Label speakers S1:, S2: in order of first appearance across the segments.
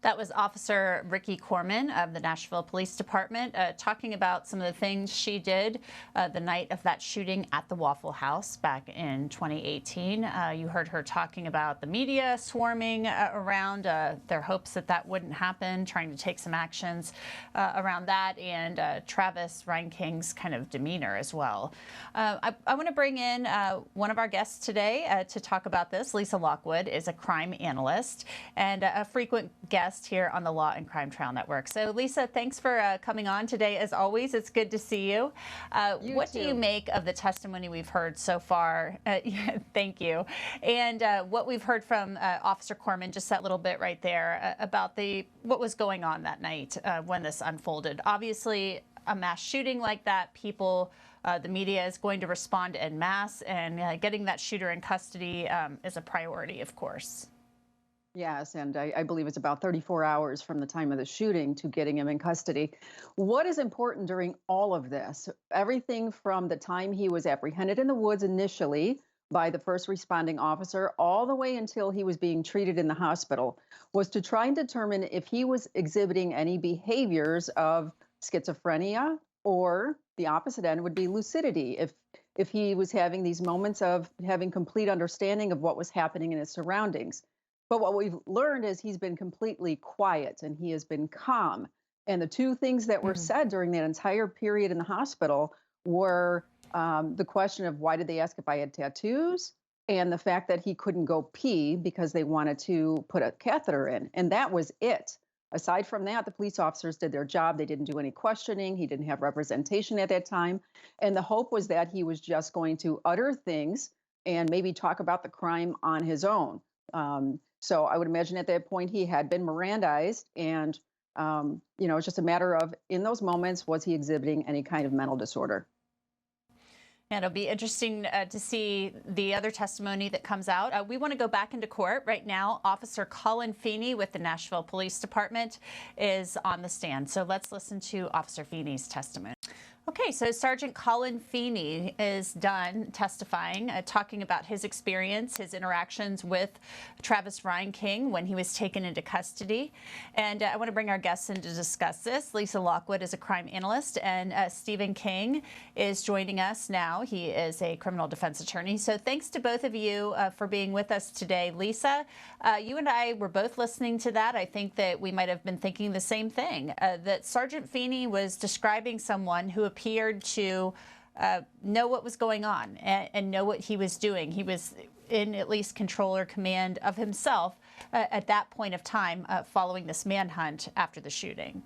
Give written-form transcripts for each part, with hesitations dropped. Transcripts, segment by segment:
S1: That was Officer Ricky Corman of the Nashville Police Department talking about some of the things she did the night of that shooting at the Waffle House back in 2018. You heard her talking about the media swarming around their hopes that that wouldn't happen, trying to take some actions around that, and Travis Reinking's kind of demeanor as well. I want to bring in one of our guests today to talk about this. Lisa Lockwood is a crime analyst and a frequent guest here on the Law and Crime Trial Network. So, Lisa, thanks for coming on today. As always, it's good to see you. What do you make of the testimony we've heard so far? Thank you. And what we've heard from Officer Corman, just that little bit right there about what was going on that night when this unfolded. Obviously, a mass shooting like that, the media is going to respond en masse, and getting that shooter in custody is a priority, of course.
S2: Yes, and I believe it's about 34 hours from the time of the shooting to getting him in custody. What is important during all of this, everything from the time he was apprehended in the woods initially by the first responding officer all the way until he was being treated in the hospital, was to try and determine if he was exhibiting any behaviors of schizophrenia, or the opposite end would be lucidity, if he was having these moments of having complete understanding of what was happening in his surroundings. But what we've learned is he's been completely quiet and he has been calm. And the two things that were said during that entire period in the hospital were the question of why did they ask if I had tattoos, and the fact that he couldn't go pee because they wanted to put a catheter in. And that was it. Aside from that, the police officers did their job. They didn't do any questioning. He didn't have representation at that time. And the hope was that he was just going to utter things and maybe talk about the crime on his own. So I would imagine at that point he had been Mirandized, and it's just a matter of, in those moments, was he exhibiting any kind of mental disorder?
S1: And it'll be interesting to see the other testimony that comes out. We want to go back into court right now. Officer Colin Feeney with the Nashville Police Department is on the stand. So let's listen to Officer Feeney's testimony. Okay, so Sergeant Colin Feeney is done testifying, talking about his experience, his interactions with Travis Reinking when he was taken into custody. And I want to bring our guests in to discuss this. Lisa Lockwood is a crime analyst, and Stephen King is joining us now. He is a criminal defense attorney. So thanks to both of you for being with us today. Lisa, you and I were both listening to that. I think that we might have been thinking the same thing, that Sergeant Feeney was describing someone who appeared to know what was going on and know what he was doing. He was in at least control or command of himself at that point of time following this manhunt after the shooting.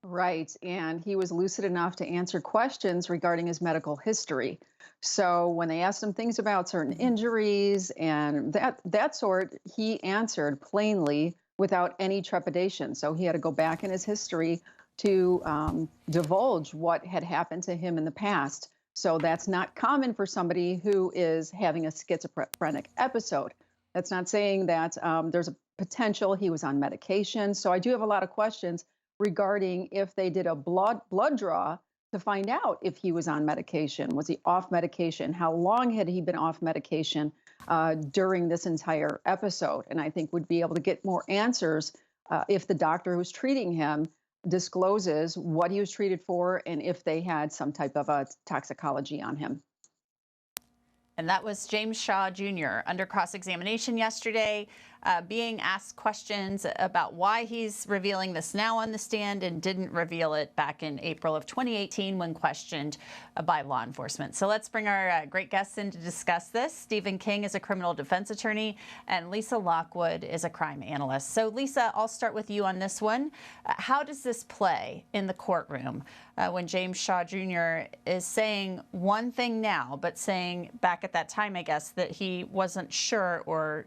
S2: Right, and he was lucid enough to answer questions regarding his medical history. So when they asked him things about certain injuries and that sort, he answered plainly without any trepidation. So he had to go back in his history to divulge what had happened to him in the past. So that's not common for somebody who is having a schizophrenic episode. That's not saying that there's a potential he was on medication. So I do have a lot of questions regarding if they did a blood draw to find out if he was on medication. Was he off medication? How long had he been off medication during this entire episode? And I think we'd be able to get more answers if the doctor who's treating him discloses what he was treated for and if they had some type of a toxicology on him.
S1: And that was James Shaw Jr. under cross-examination yesterday, being asked questions about why he's revealing this now on the stand and didn't reveal it back in April of 2018 when questioned by law enforcement. So let's bring our great guests in to discuss this. Stephen King is a criminal defense attorney, and Lisa Lockwood is a crime analyst. So Lisa, I'll start with you on this one. How does this play in the courtroom when James Shaw Jr. is saying one thing now, but saying back at that time, I guess, that he wasn't sure or,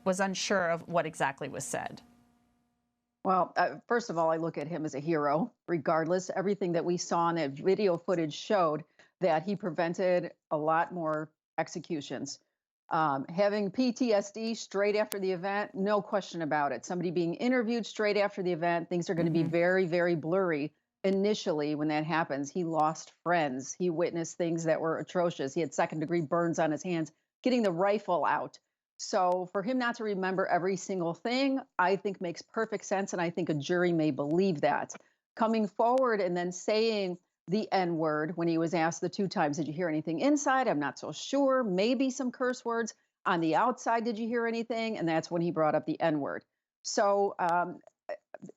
S1: was unsure of what exactly was said?
S2: Well, first of all, I look at him as a hero, regardless. Everything that we saw in that video footage showed that he prevented a lot more executions. Having PTSD straight after the event, no question about it. Somebody being interviewed straight after the event, things are going to be very, very blurry. Initially, when that happens, he lost friends. He witnessed things that were atrocious. He had second-degree burns on his hands, getting the rifle out. So for him not to remember every single thing, I think makes perfect sense. And I think a jury may believe that. Coming forward and then saying the N word when he was asked the two times, did you hear anything inside? I'm not so sure. Maybe some curse words. On the outside, did you hear anything? And that's when he brought up the N word. So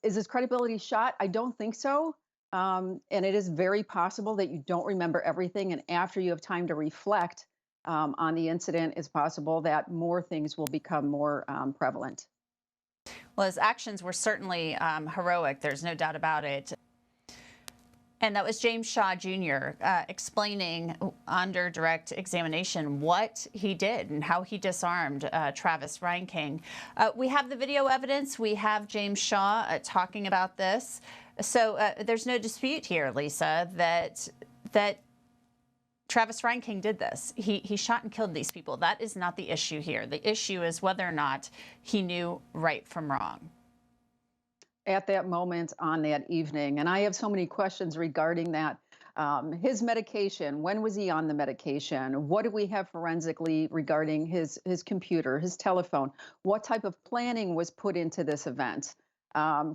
S2: is his credibility shot? I don't think so. And it is very possible that you don't remember everything. And after you have time to reflect on the incident, it's possible that more things will become more prevalent.
S1: Well, his actions were certainly heroic. There's no doubt about it. And that was James Shaw Jr. Explaining under direct examination what he did and how he disarmed Travis Reinking. We have the video evidence. We have James Shaw talking about this. So there's no dispute here, Lisa, that Travis Reinking did this. He shot and killed these people. That is not the issue here. The issue is whether or not he knew right from wrong
S2: At that moment on that evening. And I have so many questions regarding that. His medication, when was he on the medication? What do we have forensically regarding his computer, his telephone? What type of planning was put into this event?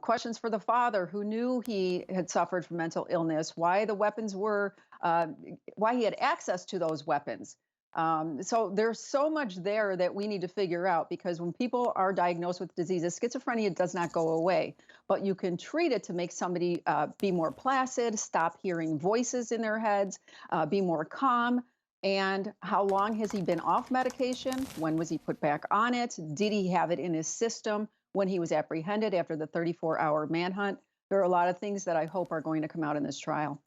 S2: Questions for the father who knew he had suffered from mental illness, why the weapons were, why he had access to those weapons. So there's so much there that we need to figure out, because when people are diagnosed with diseases, schizophrenia does not go away, but you can treat it to make somebody be more placid, stop hearing voices in their heads, be more calm. And how long has he been off medication? When was he put back on it? Did he have it in his system when he was apprehended after the 34-hour manhunt? There are a lot of things that I hope are going to come out in this trial.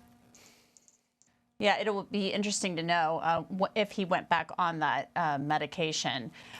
S1: Yeah, it'll be interesting to know if he went back on that medication.